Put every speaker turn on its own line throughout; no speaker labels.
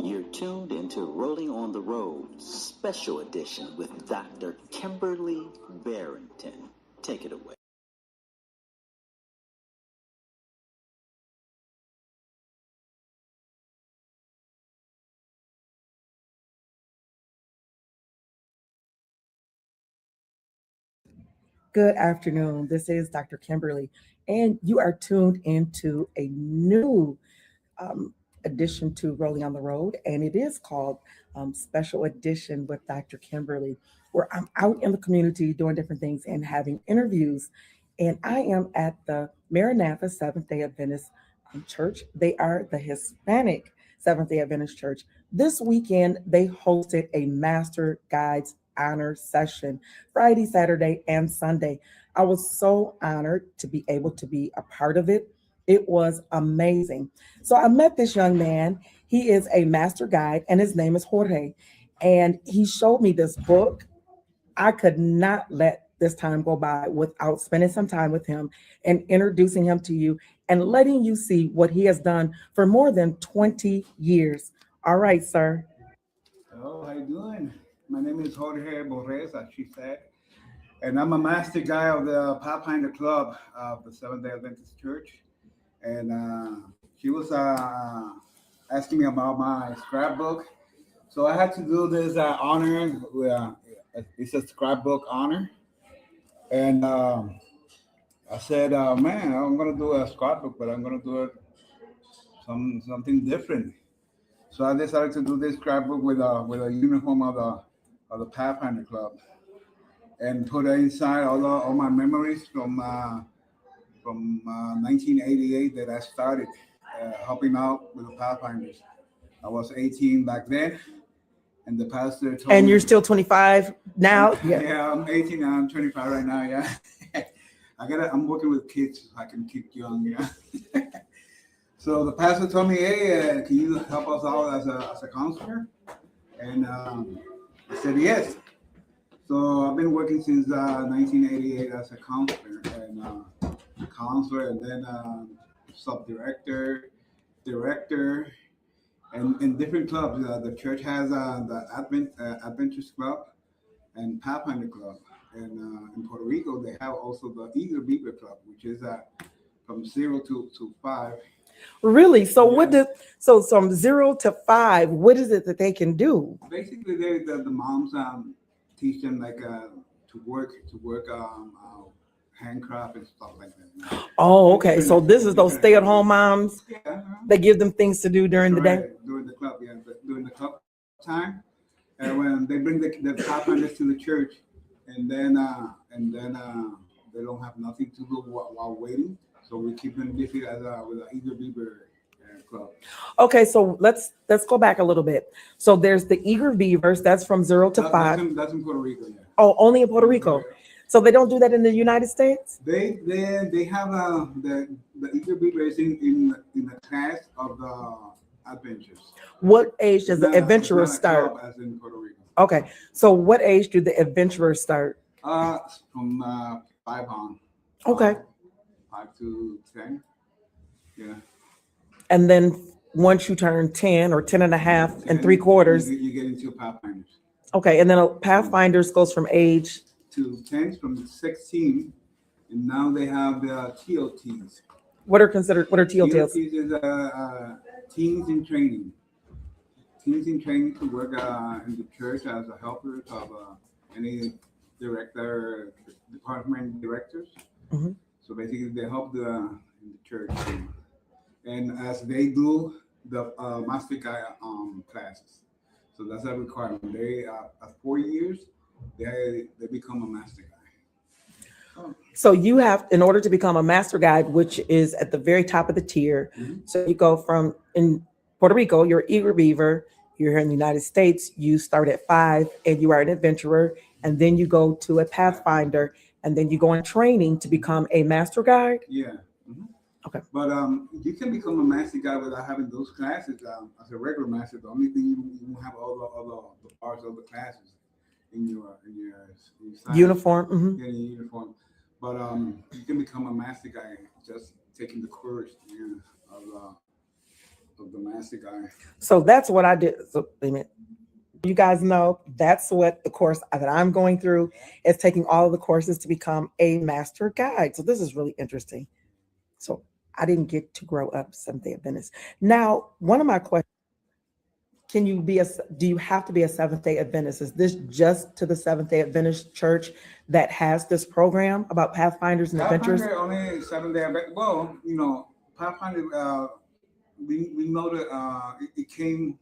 You're tuned into Rolling on the Road Special Edition with Dr. Kimberly Barrington. Take it away.
Good afternoon. This is Dr. Kimberly, and you are tuned into a new addition to Rolling on the Road, and it is called Special Edition with Dr. Kimberly, where I'm out in the community doing different things and having interviews. And I am at the Maranatha Seventh day Adventist Church. They are the Hispanic Seventh day Adventist Church. This weekend, they hosted a Master Guides Honor session Friday, Saturday, and Sunday. I was so honored to be able to be a part of it. It was amazing. So I met this young man. He is a master guide, and his name is Jorge. And he showed me this book. I could not let this time go by without spending some time with him and introducing him to you and letting you see what he has done for more than 20 years. All right, sir.
Hello, how you doing? My name is Jorge Borges, as she said, and I'm a master guy of the Pathfinder Club of the Seventh-day Adventist Church. And she was asking me about my scrapbook, so I had to do this honor. It's a scrapbook honor, and I said, "Man, I'm gonna do a scrapbook, but I'm gonna do it something different." So I decided to do this scrapbook with a uniform of the Pathfinder Club, and put inside all my memories from 1988 that I started helping out with the Pathfinders. I was 18 back then, and the pastor told
And
me,
you're still 25 now?
Yeah, I'm 18 now. I'm 25 right now. Yeah, I'm working with kids. So I can keep young. Yeah. So the pastor told me, "Hey, can you help us out as a counselor?" And I said yes. So I've been working since 1988 as a counselor, and then sub-director, director, and in different clubs. The church has the Adventist Club and Pathfinder Club. And in Puerto Rico, they have also the Eager Beaver Club, which is from 0 to 5.
Really? So
Yeah.
what does so from 0 to 5, what is it that they can do?
Basically, the moms teach them like to work handcraft and stuff like that.
Oh, okay. So this is those stay-at-home moms.
Yeah.
They give them things to do during the day.
During the club, yeah. During the club time, and when they bring the Pathfinders to the church, and then they don't have nothing to do while waiting, so we keep them busy with the Eager Beaver Club.
Okay, so let's go back a little bit. So there's the Eager Beavers. That's from 0 to 5.
That's in Puerto Rico. Yeah.
Oh, only in Puerto Rico. So they don't do that in the United States?
They have the Eager Beaver is in the class of the adventures.
What age does the adventurer start?
As in Puerto Rico.
Okay, so what age do the adventurers start?
From 5 on.
Okay.
5 to 10. Yeah.
And then once you turn 10 or 10 and a half and 3/4.
You get into Pathfinders.
Okay, and then a Pathfinders goes from age
to 10, from 16, and now they have the TOTs.
What are TOTs?
TOTs is teens in training. Teens in training to work in the church as a helper of any department directors.
Mm-hmm.
So basically, they help in the church, and as they do the master guide classes. So that's a requirement. They at 4 years, they become a master guide. Oh.
So you have, in order to become a master guide, which is at the very top of the tier. Mm-hmm. So you go from, in Puerto Rico, you're Eager Beaver. You're here in the United States, you start at 5 and you are an adventurer, and then you go to a Pathfinder, and then you go in training to become a master guide.
Yeah. Mm-hmm.
Okay.
But you can become a master guide without having those classes as a regular master. The only thing you won't have all the parts of the classes in your
uniform. Mm-hmm.
Yeah, your uniform. But you can become a master guide just taking the course of of the master guy.
So that's what I did. So wait a minute. You guys know that's what the course that I'm going through is taking all of the courses to become a master guide. So this is really interesting. So I didn't get to grow up Seventh-day Adventist. Now, one of my questions, do you have to be a Seventh-day Adventist? Is this just to the Seventh-day Adventist church that has this program about Pathfinders and Adventures?
Pathfinder only 7-day Adventist. Well, Pathfinder, we know that it came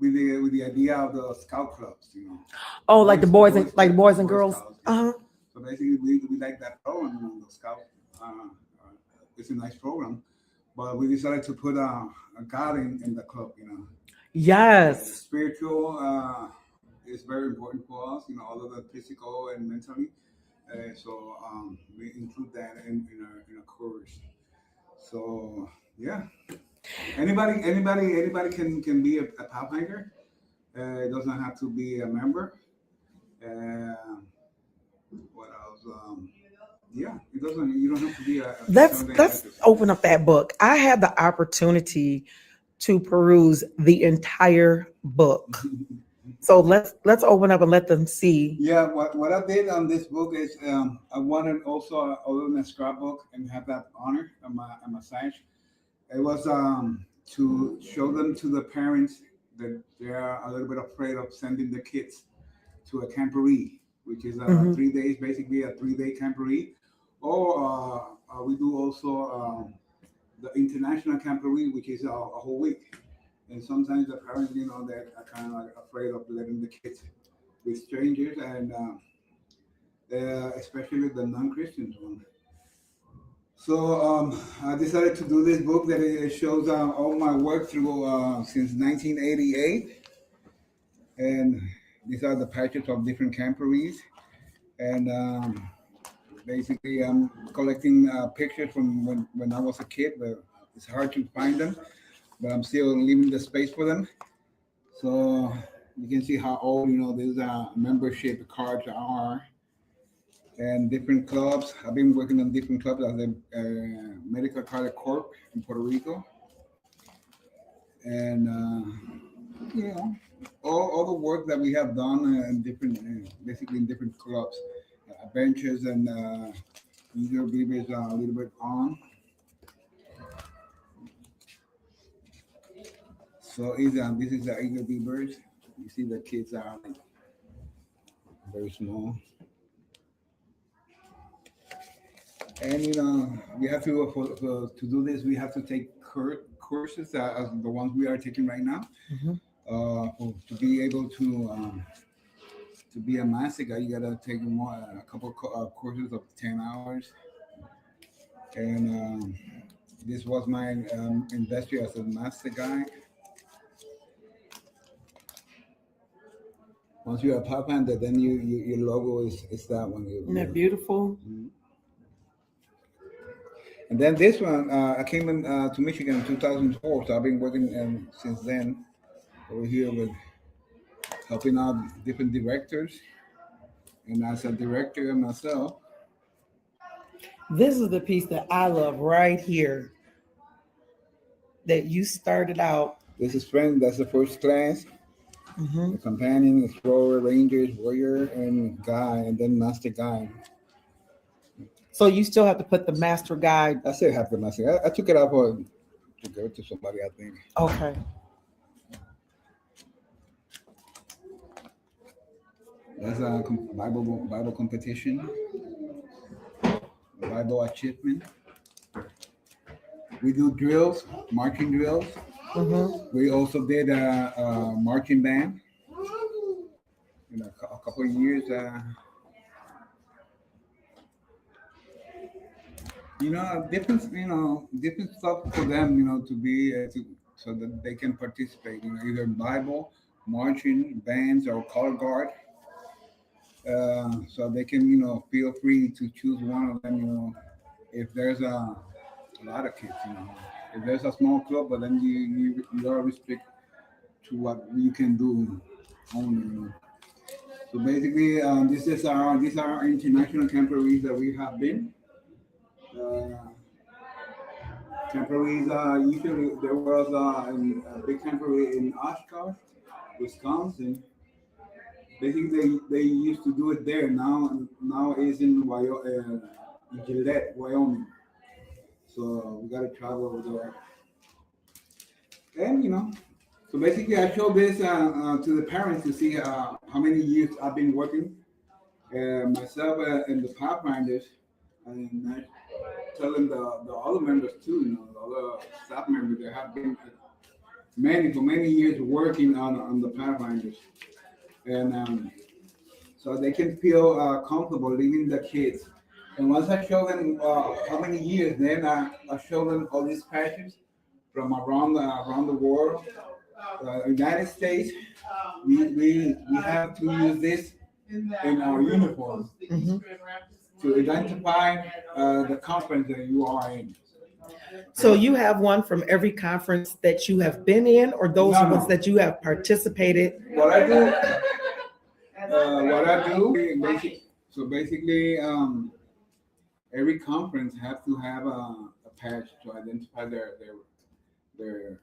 with the idea of the scout clubs,
Oh, like the boys and girls.
Scouts, yeah. So basically, we like that program, the scout. It's a nice program, but we decided to put a God in the club,
Yes.
Spiritual is very important for us, all of the physical and mentally. So we include that in our course. So yeah. Anybody can be a Pathfinder. It doesn't have to be a member. What else? Yeah, it doesn't. You don't have to be a.
Let's open up that book. I had the opportunity to peruse the entire book. So let's open up and let them see.
Yeah, what I did on this book is I wanted also open a scrapbook and have that honor on my side. It was to show them to the parents that they are a little bit afraid of sending the kids to a camporee, which is 3 days, basically a 3-day camporee. Or we do also the international camporee, which is a whole week. And sometimes the parents, they are kind of like afraid of letting the kids with strangers, and especially the non-Christians one. So I decided to do this book that it shows all my work through since 1988, and these are the patches of different camporees, and basically I'm collecting pictures from when I was a kid, but it's hard to find them, but I'm still leaving the space for them. So you can see how old these membership cards are. And different clubs. I've been working on different clubs as the Medical Card Corp in Puerto Rico, and all the work that we have done in different, basically in different clubs, benches and Eager Beavers a little bit on. So this is the Eager Beavers. You see the kids are very small. And we have to do this. We have to take courses as the ones we are taking right now. To be able to be a master guy, you gotta take a couple courses of 10 hours. And this was my industry as a master guy. Once you're a Pathfinder, then your logo is that one.
Isn't that beautiful?
Mm-hmm. And then this one, I came to Michigan in 2004, so I've been working since then over here with helping out different directors, and as a director myself.
This is the piece that I love right here, that you started out.
This is friend. That's the first class. The companion, explorer, rangers, warrior, and guy, and then master guide.
So you still have to put the master guide.
I still have the master. I took it out to go to somebody, I think.
Okay.
That's a Bible competition, Bible achievement. We do drills, marching drills. We also did a marching band in a couple of years. Different stuff for them, to be so that they can participate. Either in Bible, marching bands, or color guard. So they can, feel free to choose one of them. If there's a lot of kids, if there's a small club, but then you are restricted to what you can do only. So basically, these are international camporees that we have been. camporees. Usually there was a big camporee in Oshkosh, Wisconsin. Basically, they used to do it there. Now it's in Gillette, Wyoming. So we got to travel over there. And so basically, I showed this to the parents to see how many years I've been working myself and the pathfinders, and I tell them the other members too. The other staff members that have been for many years working on the pathfinders, and so they can feel comfortable leaving the kids. And once I show them how many years, then I show them all these patches from around the world. United States, we have to use this in our uniform to identify the conference that you are in.
So you have one from every conference that you have been in, or those are ones that you have participated?
What I do, basically, every conference have to have a patch to identify their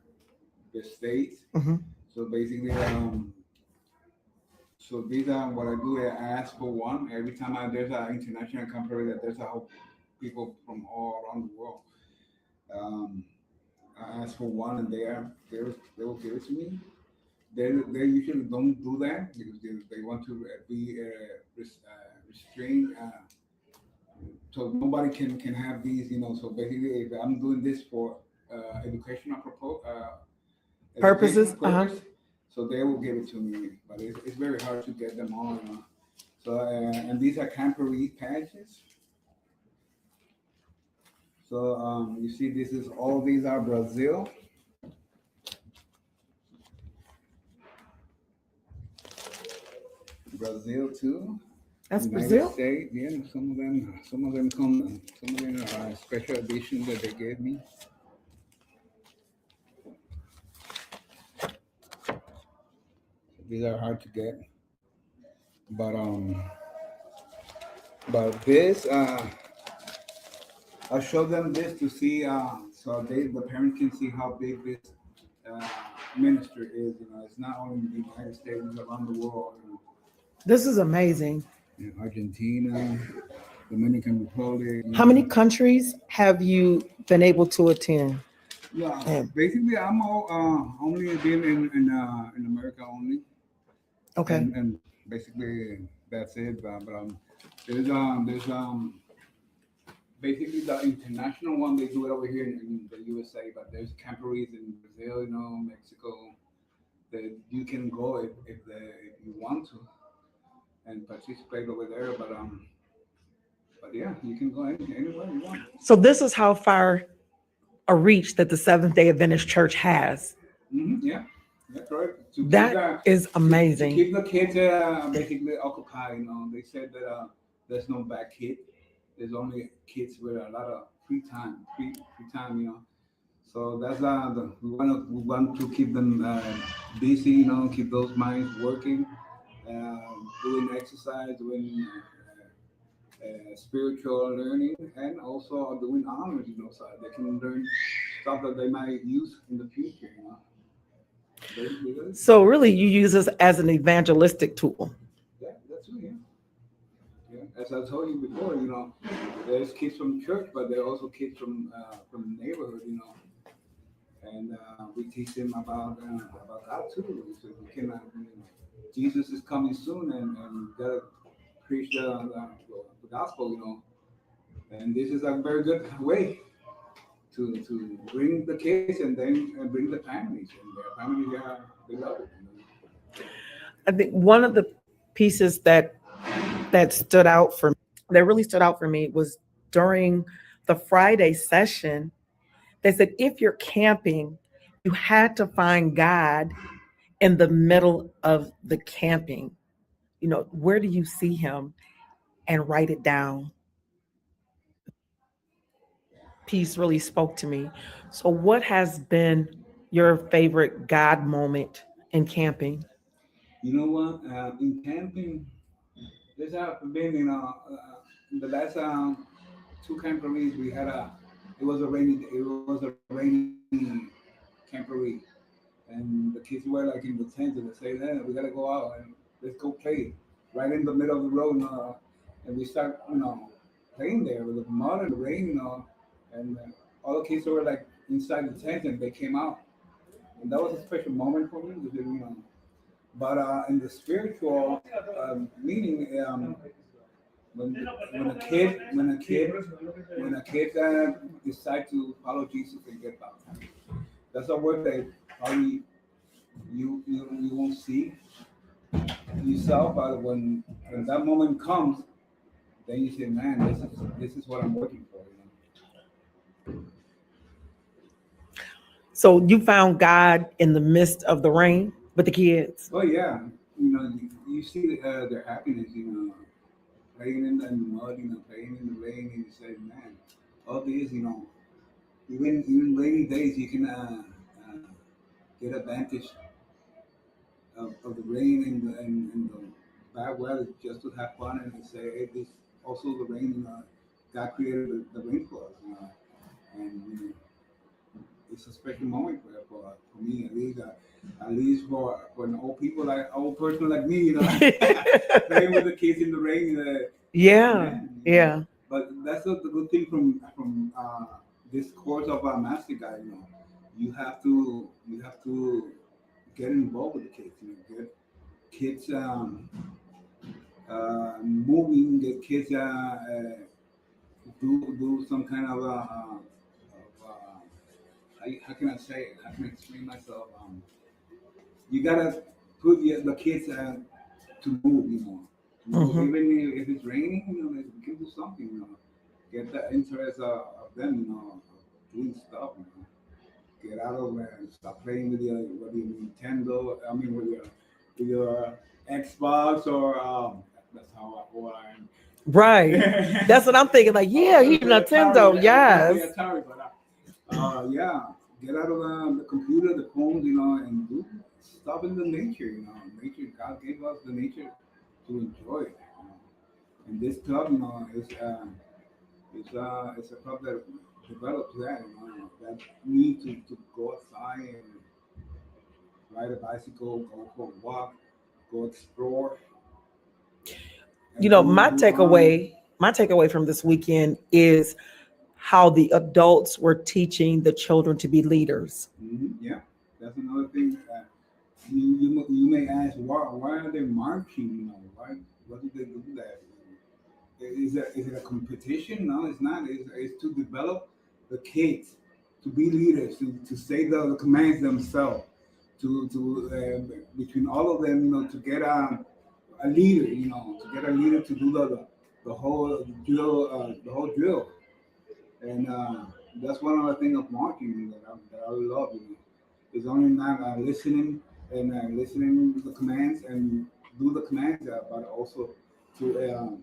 states.
Mm-hmm.
So basically, so these are what I do. I ask for one every time there's an international conference that there's people from all around the world. I ask for one, and they will give it to me. They usually don't do that because they want to be restrained, so nobody can have these. So basically, if I'm doing this for educational
Purposes,
so they will give it to me, but it's very hard to get them all. So and these are camporee patches. So you see, these are Brazil. Brazil too.
That's
United
Brazil.
States, yeah. Some of them are special editions that they gave me. These are hard to get, but this I'll show them this to see, so the parents can see how big this ministry is. It's not only in the United States, it's around the world.
This is amazing.
Argentina, Dominican Republic.
How many countries have you been able to attend?
Yeah, basically, I'm only been in America only.
Okay.
And basically that's it. But there's basically the international one. They do it over here in the USA, but there's camporees in Brazil, Mexico, that you can go if you want to and participate over there. But yeah, you can go anywhere you want.
So this is how far a reach that the Seventh-day Adventist Church has.
Mm-hmm, yeah, that's right.
That is amazing.
To keep the kids basically occupied. They said that there's no bad kid. There's only kids with a lot of free time. So that's we want to keep them busy. Keep those minds working, doing exercise, doing spiritual learning, and also doing honors. So they can learn stuff that they might use in the future.
So really, you use this as an evangelistic tool.
Yeah, that's it. Yeah. As I told you before, there's kids from church, but there are also kids from the neighborhood, and we teach them about God too. So we can, Jesus is coming soon, and we gotta preach the gospel, and this is a very good way to bring the kids and then bring the families, and their families they love it.
I think one of the pieces that really stood out for me was during the Friday session. They said if you're camping, you had to find God in the middle of the camping. Where do you see him, and write it down. Piece really spoke to me. So what has been your favorite God moment in camping?
You know what? In camping, there's been, in the last two camporees we had it was a rainy kids were like in the tent and they say, "Man, we gotta go out and let's go play right in the middle of the road." And we start, playing there with the mud and the rain, and all the kids were like inside the tent and they came out, and that was a special moment for me. But in the spiritual meaning, when a kid decide to follow Jesus and get baptized, that's a word that probably you won't see yourself, but when that moment comes, then you say, "Man, this is what I'm working for."
So you found God in the midst of the rain with the kids?
Oh yeah, you see their happiness, playing in the mud, playing in the rain, and you say, "Man, all these, even rainy days, you can get advantage of the rain and the bad weather just to have fun and to say, hey, this also the rain, God created the rain for us, and it's a special moment for me at least for an old person like me, playing with the kids in the rain.
Yeah.
But that's the good thing from this course of master guide. You have to get involved with the kids. Get kids moving. Get kids do some kind of how can I say it? How can I explain myself? You gotta put the kids to move. To move.
Mhm.
Even if it's raining, we can do something. Get the interest of them. Doing stuff. Get out of there and stop playing with your Nintendo. I mean, with your Xbox or that's what I am.
Right. That's what I'm thinking. Like, yeah, he's Nintendo. Yes.
Atari, but yeah, get out of the computer, the phones, and do stuff in the nature. Nature. God gave us the nature to enjoy it. And this club, it's a club that develops that. That need to go outside and ride a bicycle, go for a walk, go explore.
My takeaway from this weekend is how the adults were teaching the children to be leaders.
Yeah, that's another thing. You may ask, why are they marching? What do they do that? Is it a competition? No, it's not. It's to develop the kids to be leaders, to say the commands themselves, to between all of them, to get a leader, to do the whole drill, and that's one of the things of marketing that I love. Is only not listening to the commands and do the commands, but also to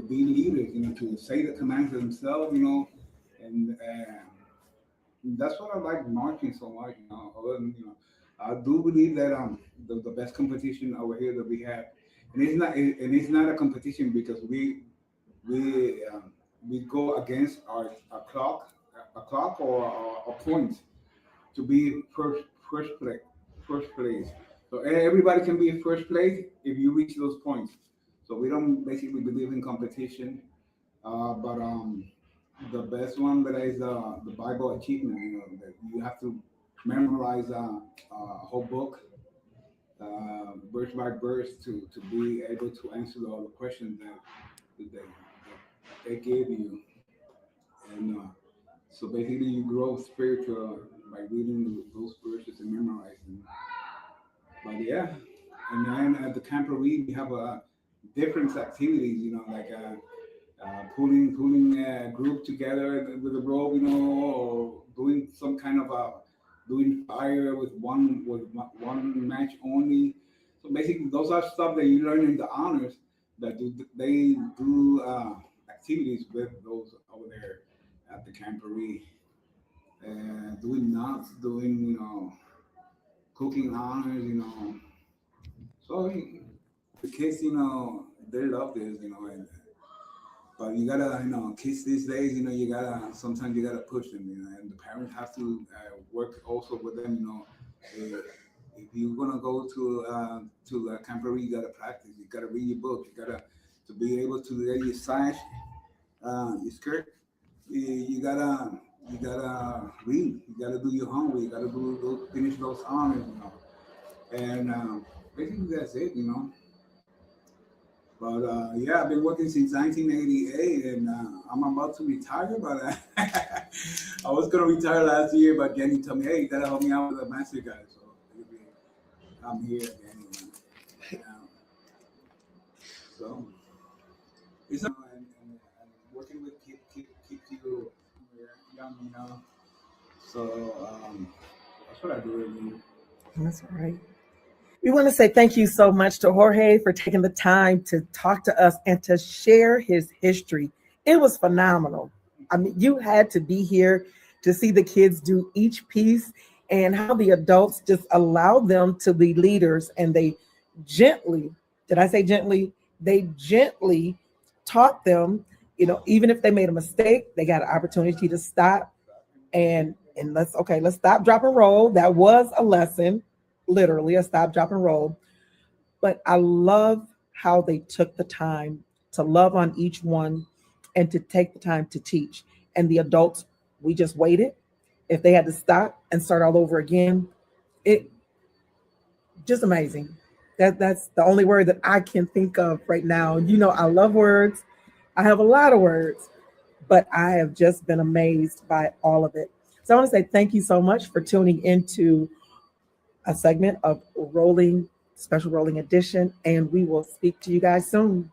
be leaders, to say the commands themselves, and that's what I like marching so much. I do believe that the best competition over here that we have, and it's not a competition because we go against a clock or a point to be first place. So everybody can be first place if you reach those points. So we don't basically believe in competition, but the best one that is the Bible achievement. That you have to memorize a whole book, verse by verse, to be able to answer all the questions that they gave you, and so basically you grow spiritual by reading those verses and memorizing. But yeah, and then at the camporee we have different activities, like pulling a group together with a rope, or doing some kind of doing fire with one match only. So basically, those are stuff that you learn in the honors they do activities with those over there at the camporee, doing knots, doing cooking honors, So the kids, they love this, and but you gotta, kids these days, sometimes you gotta push them, and the parents have to work also with them, if you're gonna go to a camporee, you gotta practice. You gotta read your book. You gotta to be able to get your sash, your skirt. You gotta read. You gotta do your homework. You gotta finish those honors, And basically that's it, But yeah, I've been working since 1988, and I'm about to retire. But I was gonna retire last year, but Jenny told me, "Hey, you gotta help me out with the master guy." So I'm here again. So it's and working with keeps you young. So that's what I do. Really.
That's right. We want to say thank you so much to Jorge for taking the time to talk to us and to share his history. It was phenomenal. I mean, you had to be here to see the kids do each piece and how the adults just allowed them to be leaders, and they gently, did I say gently? They gently taught them, even if they made a mistake, they got an opportunity to stop and let's stop, drop, and roll. That was a lesson, literally a stop, drop, and roll. But I love how they took the time to love on each one and to take the time to teach. And the adults, we just waited. If they had to stop and start all over again, it just amazing. That's the only word that I can think of right now. I love words. I have a lot of words, but I have just been amazed by all of it. So I want to say thank you so much for tuning into a segment of Special Rolling Edition, and we will speak to you guys soon.